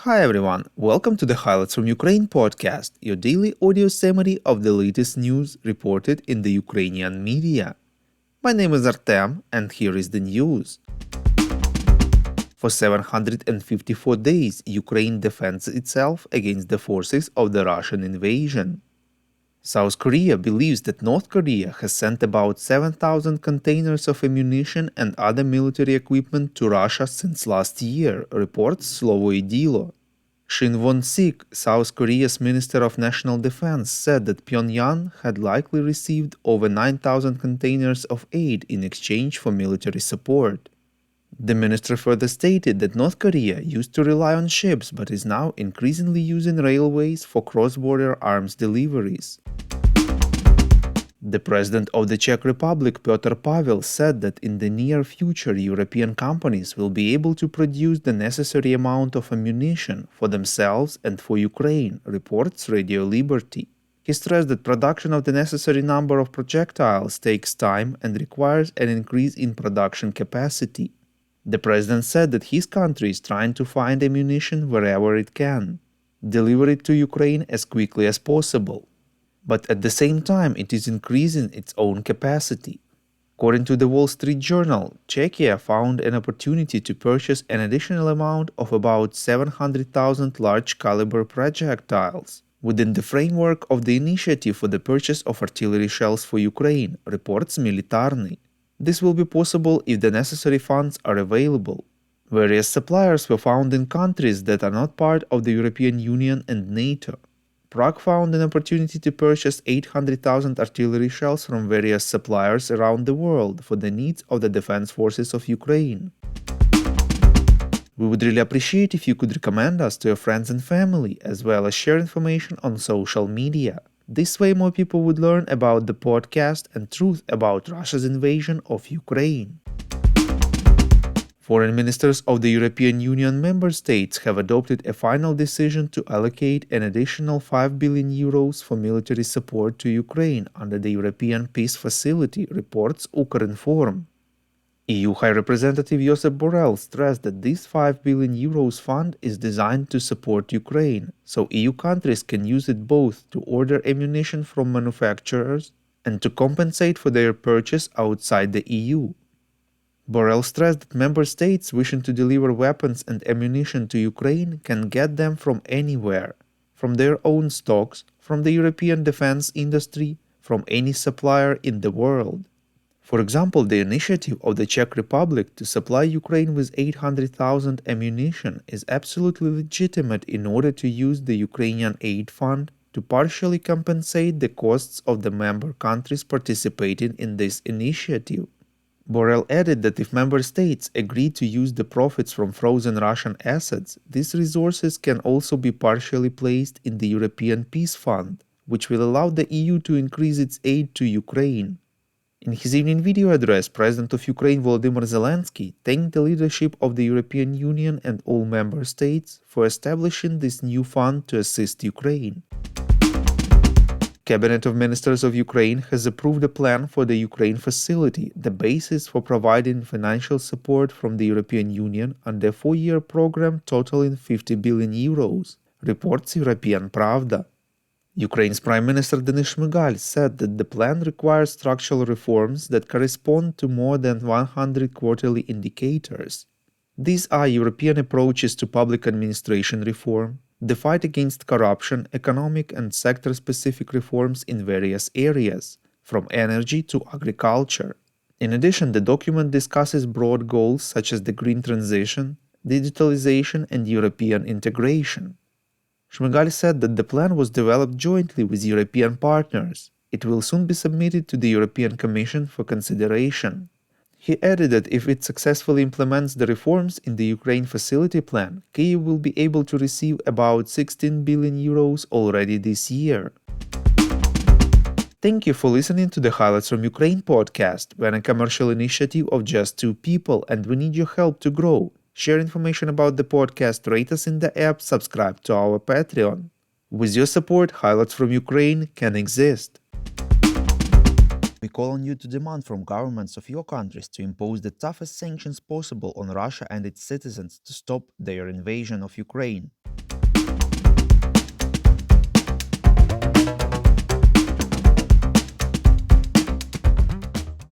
Hi everyone, welcome to the Highlights from Ukraine podcast, your daily audio summary of the latest news reported in the Ukrainian media. My name is Artem, and here is the news. For 754 days, Ukraine defends itself against the forces of the Russian invasion. South Korea believes that North Korea has sent about 7,000 containers of ammunition and other military equipment to Russia since last year, reports Slovo i Dilo. Shin Won-sik, South Korea's Minister of National Defense, said that Pyongyang had likely received over 9,000 containers of aid in exchange for military support. The minister further stated that North Korea used to rely on ships but is now increasingly using railways for cross-border arms deliveries. The president of the Czech Republic, Petr Pavel, said that in the near future European companies will be able to produce the necessary amount of ammunition for themselves and for Ukraine, reports Radio Liberty. He stressed that production of the necessary number of projectiles takes time and requires an increase in production capacity. The president said that his country is trying to find ammunition wherever it can, deliver it to Ukraine as quickly as possible. But at the same time, it is increasing its own capacity. According to the Wall Street Journal, Czechia found an opportunity to purchase an additional amount of about 700,000 large-caliber projectiles within the framework of the initiative for the purchase of artillery shells for Ukraine, reports Militarny. This will be possible if the necessary funds are available. Various suppliers were found in countries that are not part of the European Union and NATO. Prague found an opportunity to purchase 800,000 artillery shells from various suppliers around the world for the needs of the defense forces of Ukraine. We would really appreciate if you could recommend us to your friends and family, as well as share information on social media. This way more people would learn about the podcast and truth about Russia's invasion of Ukraine. Foreign ministers of the European Union member states have adopted a final decision to allocate an additional 5 billion euros for military support to Ukraine under the European Peace Facility, reports Ukrinform. EU High Representative Josep Borrell stressed that this 5 billion euros fund is designed to support Ukraine, so EU countries can use it both to order ammunition from manufacturers and to compensate for their purchase outside the EU. Borrell stressed that member states wishing to deliver weapons and ammunition to Ukraine can get them from anywhere, from their own stocks, from the European defense industry, from any supplier in the world. For example, the initiative of the Czech Republic to supply Ukraine with 800,000 ammunition is absolutely legitimate in order to use the Ukrainian aid fund to partially compensate the costs of the member countries participating in this initiative. Borrell added that if member states agree to use the profits from frozen Russian assets, these resources can also be partially placed in the European Peace Fund, which will allow the EU to increase its aid to Ukraine. In his evening video address, President of Ukraine Volodymyr Zelensky thanked the leadership of the European Union and all member states for establishing this new fund to assist Ukraine. Cabinet of Ministers of Ukraine has approved a plan for the Ukraine facility, the basis for providing financial support from the European Union under a 4-year program totaling 50 billion euros, reports European Pravda. Ukraine's Prime Minister Denis Shmyhal said that the plan requires structural reforms that correspond to more than 100 quarterly indicators. These are European approaches to public administration reform, the fight against corruption, economic and sector-specific reforms in various areas, from energy to agriculture. In addition, the document discusses broad goals such as the green transition, digitalization and European integration. Shmyhal said that the plan was developed jointly with European partners. It will soon be submitted to the European Commission for consideration. He added that if it successfully implements the reforms in the Ukraine facility plan, Kyiv will be able to receive about 16 billion euros already this year. Thank you for listening to the Highlights from Ukraine podcast. We're a commercial initiative of just 2 people and we need your help to grow. Share information about the podcast, rate us in the app, subscribe to our Patreon. With your support, Highlights from Ukraine can exist. We call on you to demand from governments of your countries to impose the toughest sanctions possible on Russia and its citizens to stop their invasion of Ukraine.